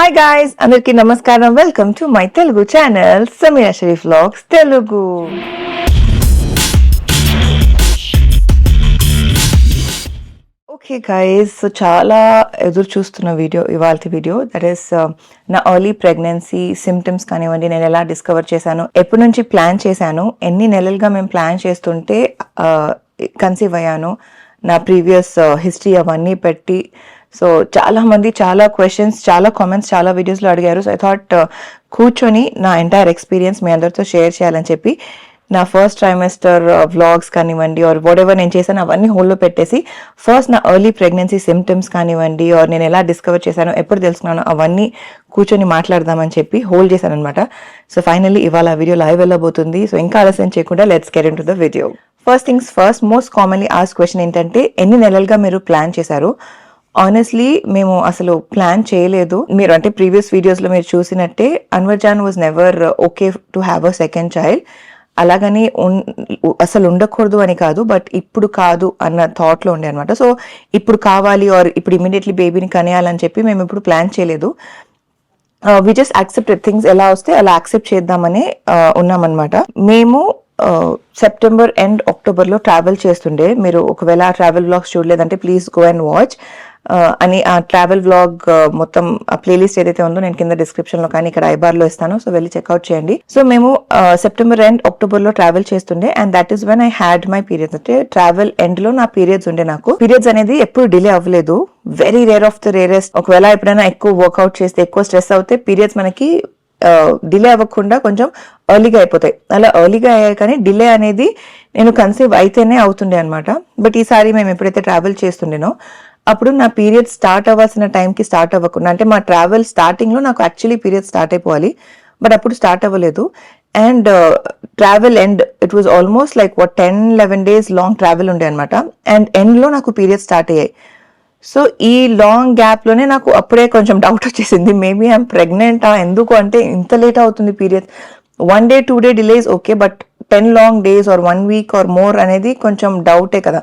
Hi guys, అందరికీ నమస్కారం. Welcome to my Telugu channel Sameera Sharif vlogs Telugu. Okay guys, so చాలా ఎదురు చూస్తున్న వీడియో ఇవాళ వీడియో, దట్ ఈస్ నా ఎర్లీ ప్రెగ్నెన్సీ సిమ్టమ్స్ కానివ్వండి, నేను ఎలా డిస్కవర్ చేశాను, ఎప్పటి నుంచి ప్లాన్ చేశాను, ఎన్ని నెలలుగా మేము ప్లాన్ చేస్తుంటే కన్సీవ్ అయ్యాను, నా ప్రీవియస్ హిస్టరీ అవన్నీ పెట్టి. సో చాలా మంది చాలా క్వశ్చన్స్, చాలా కామెంట్స్, చాలా వీడియోస్లో అడిగారు. సో ఐ థాట్ కూర్చొని నా ఎంటైర్ ఎక్స్పీరియన్స్ మీ అందరితో షేర్ చేయాలని చెప్పి నా ఫస్ట్ ట్రైమెస్టర్ వ్లాగ్స్ కానివ్వండి ఆర్ వాట్ ఎవర్ నేను చేశాను అవన్నీ హోల్డ్లో పెట్టేసి ఫస్ట్ నా ఎర్లీ ప్రెగ్నెన్సీ సిమ్టమ్స్ కానివ్వండి ఆర్ నేను ఎలా డిస్కవర్ చేశాను, ఎప్పుడు తెలుసుకున్నాను, అవన్నీ కూర్చొని మాట్లాడదామని చెప్పి హోల్డ్ చేశాను అనమాట. సో ఫైనల్లీ ఇవాళ ఆ వీడియో లైవ్ వెళ్ళబోతుంది. సో ఇంకా ఆలస్యం చేయకుండా let's get in to the video. First things first, most commonly ask question ఏంటంటే ఎన్ని నెలలుగా మీరు ప్లాన్ చేశారు? ఆనెస్ట్లీ మేము అసలు ప్లాన్ చేయలేదు. మీరు అంటే ప్రీవియస్ వీడియోస్లో మీరు చూసినట్టే Anwar Jaan was never okay to have a second child. అలాగని అసలు ఉండకూడదు అని కాదు, బట్ ఇప్పుడు కాదు అన్న థాట్లో ఉండే అనమాట. సో ఇప్పుడు కావాలి ఆర్ ఇప్పుడు ఇమీడియట్లీ బేబీని కనేయాలని చెప్పి మేము ఇప్పుడు ప్లాన్ చేయలేదు. వి జస్ట్ యాక్సెప్ట్ థింగ్స్ ఎలా వస్తే అలా యాక్సెప్ట్ చేద్దామని ఉన్నామన్నమాట. మేము సెప్టెంబర్ అండ్ అక్టోబర్లో ట్రావెల్ చేస్తుండే. మీరు ఒకవేళ ఆ ట్రావెల్ వ్లాగ్స్ చూడలేదంటే ప్లీజ్ గో అండ్ వాచ్. అని ఆ ట్రావెల్ వ్లాగ్ మొత్తం ఆ ప్లేలిస్ట్ ఏదైతే ఉందో నేను కింద డిస్క్రిప్షన్ లో కానీ ఇక్కడ ఐబార్ లో ఇస్తాను, సో వెళ్ళి చెక్అవుట్ చేయండి. సో మేము సెప్టెంబర్ అండ్ అక్టోబర్ లో ట్రావెల్ చేస్తుండే and that is when I had my periods. అంటే ట్రావెల్ ఎండ్ లో నా పీరియడ్స్ ఉండే. నాకు పీరియడ్స్ అనేది ఎప్పుడు డిలే అవ్వలేదు, very rare of the rarest. ఒకవేళ ఎప్పుడైనా ఎక్కువ వర్క్అవుట్ చేస్తే, ఎక్కువ స్ట్రెస్ అవుతే పీరియడ్స్ మనకి డిలే అవ్వకుండా కొంచెం ఎర్లీగా అయిపోతాయి. అలా ఎర్లీగా అయ్యాయి, కానీ డిలే అనేది నేను కన్సీవ్ అయితేనే అవుతుండే అనమాట. బట్ ఈసారి మేము ఎప్పుడైతే ట్రావెల్ చేస్తుండేనో అప్పుడు నా పీరియడ్ స్టార్ట్ అవ్వాల్సిన టైంకి స్టార్ట్ అవ్వకుండా, అంటే మా ట్రావెల్ స్టార్టింగ్లో నాకు యాక్చువల్లీ పీరియడ్ స్టార్ట్ అయిపోవాలి, బట్ అప్పుడు స్టార్ట్ అవ్వలేదు. And travel end it was almost like 10-11 days long travel ఉండే అనమాట. అండ్ ఎండ్లో నాకు పీరియడ్ స్టార్ట్ అయ్యాయి. సో ఈ లాంగ్ గ్యాప్లోనే నాకు అప్పుడే కొంచెం డౌట్ వచ్చేసింది, మేబీ ఐఎమ్ ప్రెగ్నెంటా, ఎందుకు అంటే ఇంత లేట్ అవుతుంది period. 1 day 2 day delays okay, but 10 long days or 1 week or more అనేది కొంచెం డౌటే కదా.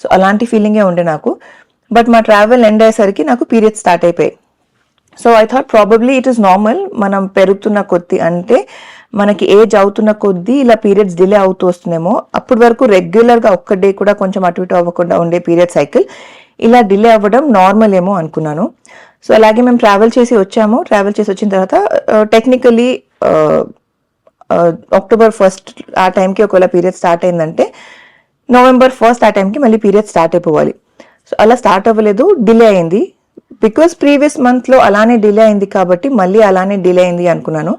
సో అలాంటి ఫీలింగే ఉండే నాకు. బట్ మా ట్రావెల్ ఎండ్ అయ్యేసరికి నాకు పీరియడ్స్ స్టార్ట్ అయిపోయాయి. So I thought probably it is normal, మనం పెరుగుతున్న కొద్దీ, అంటే మనకి ఏజ్ అవుతున్న కొద్దీ ఇలా పీరియడ్స్ డిలే అవుతూ వస్తుందేమో. అప్పటి వరకు రెగ్యులర్గా ఒక్క డే కూడా కొంచెం అటు ఇటు అవ్వకుండా ఉండే పీరియడ్ సైకిల్ ఇలా డిలే అవ్వడం నార్మల్ ఏమో అనుకున్నాను. సో అలాగే మేము ట్రావెల్ చేసి వచ్చాము. ట్రావెల్ చేసి వచ్చిన తర్వాత టెక్నికలీ October 1st ఆ టైంకి ఒకవేళ పీరియడ్ స్టార్ట్ అయిందంటే November 1st ఆ టైంకి మళ్ళీ పీరియడ్ స్టార్ట్ అయిపోవాలి. సో అలా స్టార్ట్ అవ్వలేదు, డిలే అయింది. బికాస్ ప్రీవియస్ మంత్లో అలానే డిలే అయింది కాబట్టి మళ్ళీ అలానే డిలే అయింది అనుకున్నాను.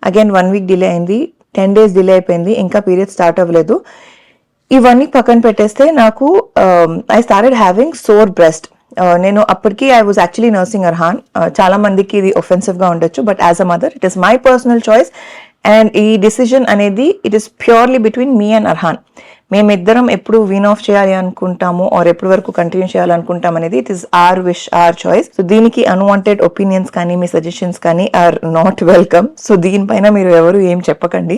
అగైన్ 1 week డిలే అయింది, 10 days డిలే అయిపోయింది, ఇంకా పీరియడ్ స్టార్ట్ అవ్వలేదు. ఇవన్నీ పక్కన పెట్టేస్తే నాకు I started having sore breast. నేను అప్పటికి I was actually nursing Arhaan. చాలా మందికి ఇది ఒఫెన్సివ్గా ఉండొచ్చు, but as a mother it is my personal choice. And ఈ డిసిజన్ అనేది it is purely between me and Arhaan. మేమిద్దరం ఎప్పుడు వీన్ ఆఫ్ చేయాలి అనుకుంటాము ఆర్ ఎప్పటి వరకు కంటిన్యూ చేయాలనుకుంటాం అనేది it is our wish, our choice. So దీనికి అన్వాంటెడ్ ఒపీనియన్స్ కానీ మీ సజెషన్స్ కానీ ఆర్ నాట్ వెల్కమ్. సో దీనిపైన మీరు ఎవరు ఏం చెప్పకండి.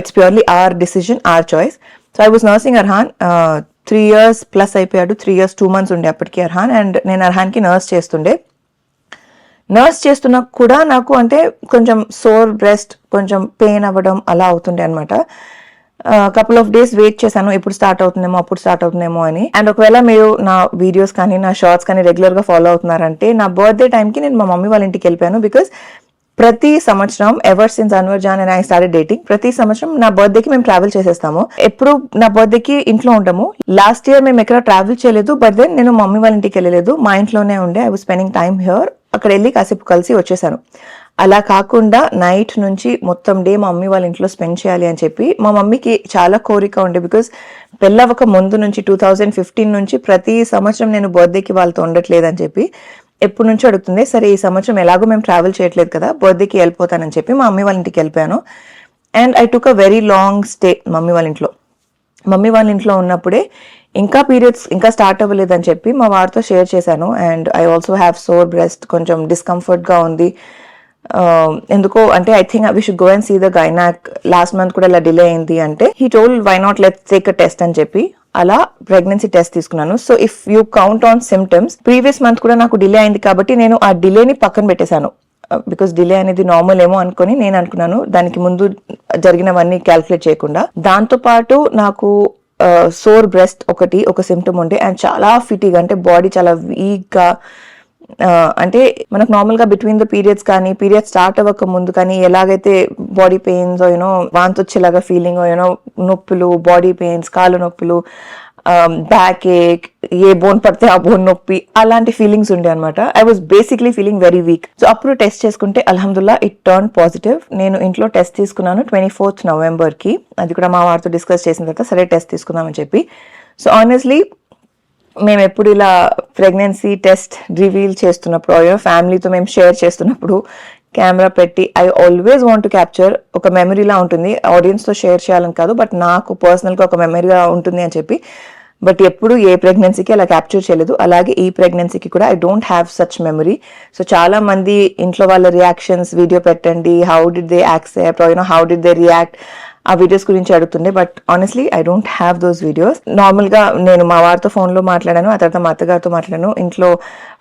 It's purely our decision, our choice. So I was nursing Arhaan. 3 years plus అయిపోయాడు. 3 years 2 months ఉండే అప్పటికి అర్హాన్. అండ్ నేను అర్హాన్కి నర్స్ చేస్తుండే. నర్స్ చేస్తున్నా కూడా నాకు అంటే కొంచెం సోర్ బ్రెస్ట్, కొంచెం పెయిన్ అవ్వడం అలా అవుతుండే అనమాట. కపుల్ ఆఫ్ డేస్ వెయిట్ చేశాను, ఎప్పుడు స్టార్ట్ అవుతుందేమో, అప్పుడు స్టార్ట్ అవుతుందేమో అని. అండ్ ఒకవేళ మీరు నా వీడియోస్ కానీ నా షార్ట్స్ కానీ రెగ్యులర్గా ఫాలో అవుతున్నారంటే నా బర్త్డే టైంకి నేను మా మమ్మీ వాళ్ళ ఇంటికి వెళ్ళిపోయాను. బికాస్ ప్రతి సంవత్సరం ever since Anwar Jaan and I started dating, ప్రతి సంవత్సరం నా బర్త్డేకి మేము ట్రావెల్ చేసేస్తాము. ఎప్పుడు నా బర్త్డేకి ఇంట్లో ఉంటాము. లాస్ట్ ఇయర్ మేము ఎక్కడ ట్రావెల్ చేయలేదు, బట్ దెన్ నేను మమ్మీ వాళ్ళ ఇంటికి వెళ్ళలేదు, మా ఇంట్లోనే ఉండే. I was spending time here. అక్కడ వెళ్ళి కాసేపు కలిసి వచ్చేసాను. అలా కాకుండా నైట్ నుంచి మొత్తం డే మా మమ్మీ వాళ్ళ ఇంట్లో స్పెండ్ చేయాలి అని చెప్పి మా మమ్మీకి చాలా కోరిక ఉండే. బికాస్ పెళ్ళవక ముందు నుంచి 2015 నుంచి ప్రతి సంవత్సరం నేను బర్త్డేకి వాళ్ళతో ఉండట్లేదని చెప్పి ఎప్పటి నుంచో అడుగుతుంది. సరే ఈ సంవత్సరం ఎలాగో మేము ట్రావెల్ చేయట్లేదు కదా, బర్త్డేకి వెళ్ళిపోతానని చెప్పి మా మమ్మీ వాళ్ళ ఇంటికి వెళ్ళిపోయాను. And I took a very long stay mummy వాళ్ళ ఇంట్లో. మమ్మీ వాళ్ళ ఇంట్లో ఉన్నప్పుడే ఇంకా పీరియడ్స్ ఇంకా స్టార్ట్ అవ్వలేదని చెప్పి మా వారితో షేర్ చేశాను. And I also have sore breast, కొంచెం డిస్కంఫర్ట్గా ఉంది. ఎందుకో అంటే I think we should go and see the gynaec. Last month కూడా ఇలా డిలే అయింది అంటే he told why not let's take a test అని చెప్పి అలా ప్రెగ్నెన్సీ టెస్ట్ తీసుకున్నాను. So if you count on symptoms, previous month కూడా నాకు డిలే అయింది కాబట్టి నేను ఆ డిలేని పక్కన పెట్టేశాను. బికాస్ డిలే అనేది నార్మల్ ఏమో అనుకొని నేను అనుకున్నాను, దానికి ముందు జరిగినవన్నీ క్యాల్కులేట్ చేయకుండా. దాంతోపాటు నాకు సోర్ బ్రెస్ట్ ఒక సిమ్టమ్ ఉండే, అండ్ చాలా ఫిటిగ్, అంటే బాడీ చాలా వీక్గా, అంటే మనకు నార్మల్గా బిట్వీన్ ద పీరియడ్స్ కానీ పీరియడ్ స్టార్ట్ అవ్వక ముందు కానీ ఎలాగైతే బాడీ పెయిన్స్ యూనో వాంతి వచ్చేలాగా ఫీలింగ్, యూనో నొప్పులు, బాడీ పెయిన్స్, కాళ్ళు నొప్పులు, బ్యాక్ ఏక్, ఏ బోన్ పడితే ఆ బోన్ నొప్పి, అలాంటి ఫీలింగ్స్ ఉండే అనమాట. I was basically feeling very weak. So అప్పుడు టెస్ట్ చేసుకుంటే అల్హమ్దుల్లా ఇట్ టర్న్ పాజిటివ్. నేను ఇంట్లో టెస్ట్ తీసుకున్నాను 24th నవంబర్కి. అది కూడా మా వారితో డిస్కస్ చేసిన తర్వాత సరే టెస్ట్ తీసుకుందామని చెప్పి. సో ఆనెస్ట్లీ మేము ఎప్పుడు ఇలా ప్రెగ్నెన్సీ టెస్ట్ రివీల్ చేస్తున్నప్పుడు ఫ్యామిలీతో మేము షేర్ చేస్తున్నప్పుడు కెమెరా పెట్టి I always want to capture, ఒక మెమరీలా ఉంటుంది, ఆడియన్స్తో షేర్ చేయాలని కాదు, బట్ నాకు పర్సనల్గా ఒక మెమరీగా ఉంటుంది అని చెప్పి. బట్ ఎప్పుడు ఏ ప్రెగ్నెన్సీకి అలా క్యాప్చర్ చేయలేదు. అలాగే ఈ ప్రెగ్నెన్సీకి కూడా I don't have such memory. So చాలా మంది ఇంట్లో వాళ్ళ రియాక్షన్స్ వీడియో పెట్టండి, how did they accept, how did they react, ఆ వీడియోస్ గురించి అడుగుతుండే. But honestly I don't have those videos. నార్మల్గా నేను మా వారితో ఫోన్లో మాట్లాడాను, ఆ తర్వాత మా అత్తగారితో మాట్లాడాను. ఇంట్లో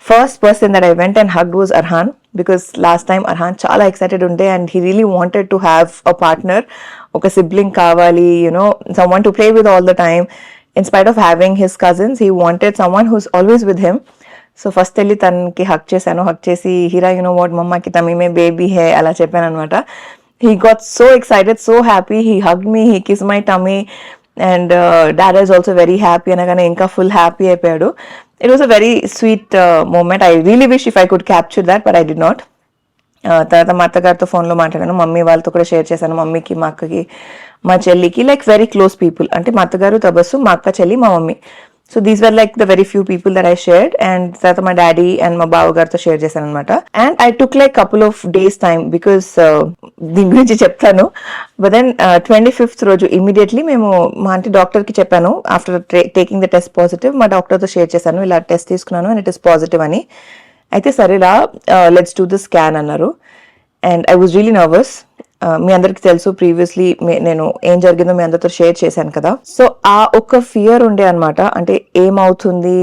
first person that I went and hugged was Arhaan, because last time Arhaan చాలా ఎక్సైటెడ్ ఉండే and he really wanted to have a partner, ఒక సిబ్లింగ్ కావాలి, someone to play with all the time. In spite of having his cousins, he wanted someone who's always with him. So first వెళ్ళి తనకి hug చేశాను. Hug చేసి హీరా వాట్ మమ్మాకి తమీమే బేబీ హే అలా చెప్పాను అనమాట. He got so excited, so happy. He hugged me, he kissed my tummy, and dad is also very happy. Anagane inka full happy ayipadu. It was a very sweet moment. I really wish if I could capture that, but I did not. తర్వాత మా అత్తగారితో ఫోన్లో మాట్లాడాను, mummy వాళ్ళతో కూడా share చేశాను, మమ్మీకి, మా అక్కకి, మా చెల్లికి, లైక్ వెరీ క్లోజ్ పీపుల్, అంటే మా అత్తగారు, తబస్సు, మా అక్క, చెల్లి, మా mummy. So these were like the very few people that I shared. And తర్వాత మా డాడీ అండ్ మా బావ గారితో షేర్ చేశాను అనమాట. And I took like couple of days time, because దీని గురించి చెప్తాను. బట్ దెన్ 25th రోజు ఇమీడియట్లీ మేము మా అంటే డాక్టర్కి చెప్పాను, after taking the test positive, మా డాక్టర్తో షేర్ చేశాను, ఇలా టెస్ట్ తీసుకున్నాను అండ్ ఇట్ ఇస్ పాజిటివ్ అని. అయితే సరేలా లెట్స్ డూ ద స్కాన్ అన్నారు. And I was really nervous. మీ అందరికి తెలుసు, ప్రీవియస్లీ నేను ఏం జరిగిందో మీ అందరితో షేర్ చేశాను కదా. సో ఆ ఒక ఫియర్ ఉండే అనమాట, అంటే ఏమవుతుంది,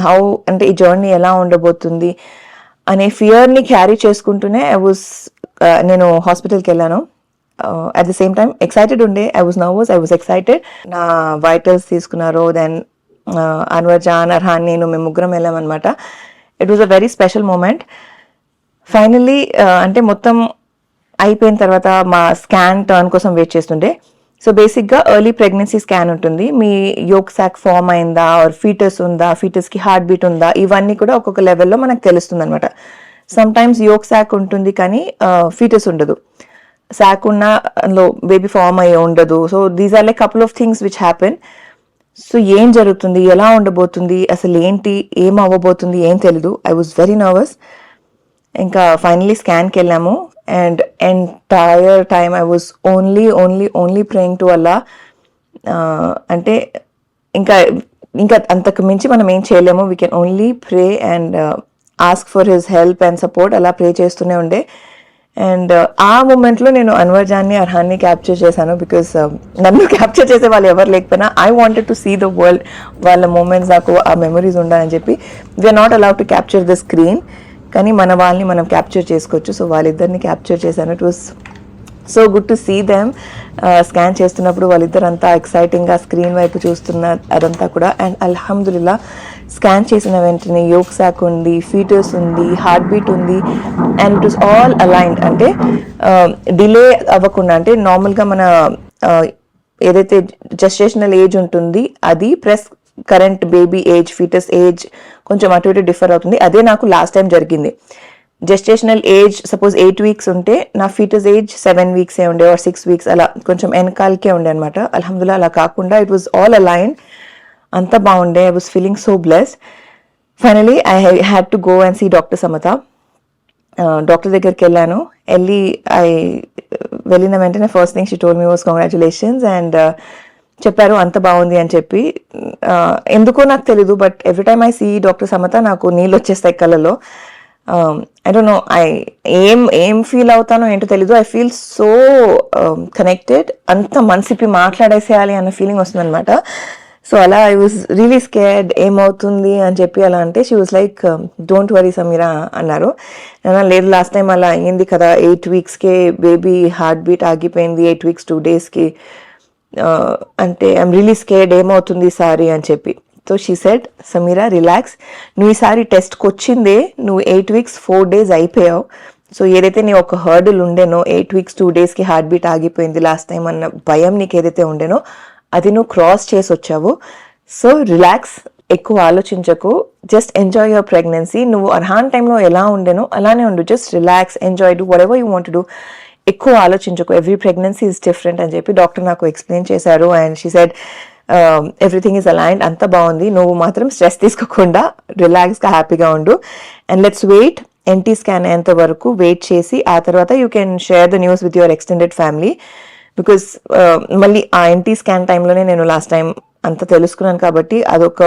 హౌ అంటే ఈ జర్నీ ఎలా ఉండబోతుంది అనే ఫియర్ని క్యారీ చేసుకుంటూనే నేను హాస్పిటల్కి వెళ్ళాను. At the same time excited ఉండే. I was nervous, I was excited. నా వైటల్స్ తీసుకున్నారు. దెన్ అన్వర్ జాన్, అర్హాన్, నేను మేము ముగ్గురం వెళ్ళామన్నమాట. It was a very special moment. Finally అంటే మొత్తం అయిపోయిన తర్వాత మా స్కాన్ టర్న్ కోసం వెయిట్ చేస్తుండే. సో బేసిక్గా ఎర్లీ ప్రెగ్నెన్సీ స్కాన్ ఉంటుంది. మీ యోక్ సాక్ ఫామ్ అయిందా, ఆర్ ఫీటస్ ఉందా, ఫీటస్కి హార్ట్ బీట్ ఉందా, ఇవన్నీ కూడా ఒక్కొక్క లెవెల్లో మనకు తెలుస్తుంది అనమాట. సమ్ టైమ్స్ యోక్ సాక్ ఉంటుంది కానీ ఫీటస్ ఉండదు, సాక్ ఉన్న అందులో బేబీ ఫామ్ అయ్యి ఉండదు. So these are like couple of things which happen. So ఏం జరుగుతుంది, ఎలా ఉండబోతుంది, అసలు ఏంటి, ఏం అవ్వబోతుంది, ఏం తెలీదు. I was very nervous. ఇంకా ఫైనలీ స్కాన్కి వెళ్ళాము. And entire time I was only praying to Allah. అంటే ఇంకా అంతకు మించి మనం ఏం చేయలేము. We can only pray and ask for his help and support. అలా ప్రే చేస్తూనే ఉండే. అండ్ ఆ మూమెంట్లో నేను అన్వర్ జాన్ని, అర్హాన్ని క్యాప్చర్ చేశాను. బికాస్ నన్ను క్యాప్చర్ చేసే వాళ్ళు ఎవరు లేకపోయినా I wanted to see the world. వాళ్ళ మూమెంట్స్, నాకు ఆ మెమరీస్ ఉండాలని చెప్పి. We are not allowed to capture the screen, కానీ మన వాళ్ళని మనం క్యాప్చర్ చేసుకోవచ్చు. సో వాళ్ళిద్దరిని క్యాప్చర్ చేశాను. It was so good to see them. Scan చేస్తున్నప్పుడు వాళ్ళిద్దరు అంతా ఎక్సైటింగ్గా స్క్రీన్ వైపు చూస్తున్న అదంతా కూడా. అండ్ అల్హమ్దుల్లా స్కాన్ చేసిన వెంటనే యోక్ సాక్ ఉంది, ఫీటస్ ఉంది, హార్ట్ బీట్ ఉంది, and it was all aligned. అంటే డిలే అవ్వకుండా, అంటే నార్మల్గా మన ఏదైతే జెస్టేషనల్ ఏజ్ ఉంటుంది అది plus current baby age, foetus age కొంచెం అటు ఇటు డిఫర్ అవుతుంది. అదే నాకు లాస్ట్ టైం జరిగింది. జెస్టేషనల్ ఏజ్ సపోజ్ 8 weeks ఉంటే నా ఫీటస్ ఏజ్ 7 weeks ఉండే, ఆర్ 6 weeks, అలా కొంచెం వెనకాలకే ఉండే అనమాట. అల్హమ్దుల్లా అలా కాకుండా ఇట్ వాజ్ ఆల్ అలైన్డ్. అంతా బాగుండే. I was feeling so blessed. Finally I had to go and see doctor Samatha. Doctor దగ్గరికి వెళ్ళాను. వెళ్ళిన వెంటనే first thing she told me was congratulations and చెప్పారు అంత బాగుంది అని చెప్పి. ఎందుకో నాకు తెలీదు, but every time I see doctor Samatha నాకు నీళ్ళు వచ్చేస్తాయి కళ్ళలో. ఐ డోంట్ నో, ఏం ఫీల్ అవుతానో ఏంటో తెలీదు. I feel so connected. అంత మనసిప్పి మాట్లాడేసేయాలి అన్న ఫీలింగ్ వస్తుంది అనమాట. సో అలా ఐ వాజ్ రియలీ స్కేర్డ్ ఏమవుతుంది అని చెప్పి అలా అంటే she was like don't worry Sameera అన్నారు. లేదు లాస్ట్ టైం అలా అయ్యింది కదా, 8 weeksకే బేబీ హార్ట్ బీట్ ఆగిపోయింది, 8 weeks 2 daysకి అంటే ఐఎమ్ రియలీ స్కేర్డ్ ఏమవుతుంది ఈసారి అని చెప్పి. So she said Sameera relax, నువ్వు ఈసారి టెస్ట్కి వచ్చిందే నువ్వు 8 weeks 4 days అయిపోయావు. సో ఏదైతే నీ ఒక హర్డిల్ ఉండేనో 8 weeks 2 daysకి హార్ట్ బీట్ ఆగిపోయింది లాస్ట్ టైం అన్న భయం నీకు ఏదైతే ఉండేనో అది నువ్వు క్రాస్ చేసి వచ్చావు. సో రిలాక్స్, ఎక్కువ ఆలోచించకు, జస్ట్ ఎంజాయ్ యువర్ ప్రెగ్నెన్సీ. నువ్వు అర్హాన్ టైంలో ఎలా ఉండేనో అలానే ఉండు, just relax, enjoy, do what ever you want to do. ఎక్కువ ఆలోచించకు, ఎవ్రీ ప్రెగ్నెన్సీ ఈజ్ డిఫరెంట్ అని చెప్పి డాక్టర్ నాకు ఎక్స్ప్లెయిన్ చేశారు. And she said everything is aligned, అంత బాగుంది, నువ్వు మాత్రం స్ట్రెస్ తీసుకోకుండా రిలాక్స్గా హ్యాపీగా ఉండు. And let's wait, NT scan అయ్యేంత వరకు వెయిట్ చేసి ఆ తర్వాత you can share the news with your extended family. Because మళ్ళీ ఆ ఎన్టీ స్కాన్ టైంలోనే నేను లాస్ట్ టైం అంత తెలుసుకున్నాను కాబట్టి అదొక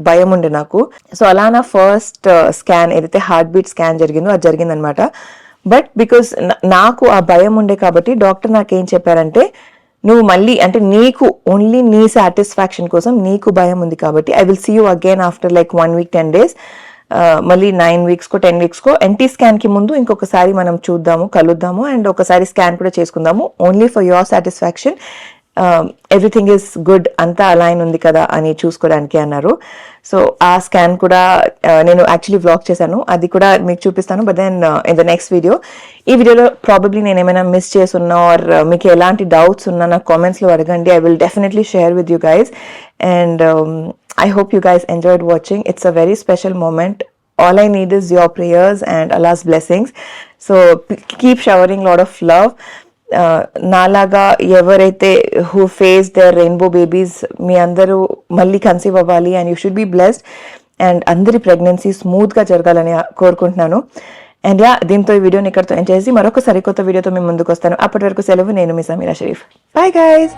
భయం ఉండే నాకు. సో అలా నా ఫస్ట్ స్కాన్ ఏదైతే హార్ట్ బీట్ స్కాన్ జరిగిందో అది జరిగిందనమాట. బట్ బికాస్ నాకు ఆ భయం ఉండే కాబట్టి డాక్టర్ నాకు ఏం చెప్పారంటే, నువ్వు మళ్ళీ అంటే నీకు ఓన్లీ నీ సాటిస్ఫాక్షన్ కోసం నీకు భయం ఉంది కాబట్టి I will see you again after like 1 week 10 days, మళ్ళీ 9 weeksకో 10 weeksకో ఎన్టీ స్కాన్కి ముందు ఇంకొకసారి మనం చూద్దాము, కలుద్దాము, అండ్ ఒకసారి స్కాన్ కూడా చేసుకుందాము, only for your satisfaction, everything is good, అంతా అలైన్ ఉంది కదా అని చూసుకోవడానికి అన్నారు. సో ఆ స్కాన్ కూడా నేను యాక్చువల్లీ వ్లాగ్ చేశాను, అది కూడా మీకు చూపిస్తాను. But then in the next video, ఈ వీడియోలో ప్రాబబ్లీ నేను ఏమైనా మిస్ చేసున్నా ఆర్ మీకు ఎలాంటి డౌట్స్ ఉన్నా నాకు కామెంట్స్లో అడగండి. I will definitely share with you guys. And I hope you guys enjoyed watching. It's a very special moment. All I need is your prayers and Allah's blessings. So keep showering a lot of love. Nalaga ఎవరైతే who face their rainbow babies, మీ అందరూ మళ్ళీ conceive అవ్వాలి and you should be blessed. And అందరి pregnancy స్మూత్గా జరగాలని కోరుకుంటున్నాను. And yeah, దీంతో ఈ వీడియోని ఇక్కడితో ఎంజాయ్ చేసి మరొక సరికొత్త వీడియోతో మేము ముందుకు వస్తాను. అప్పటి వరకు సెలవు. నేను మీ సమీరా షరీఫ్. Bye guys.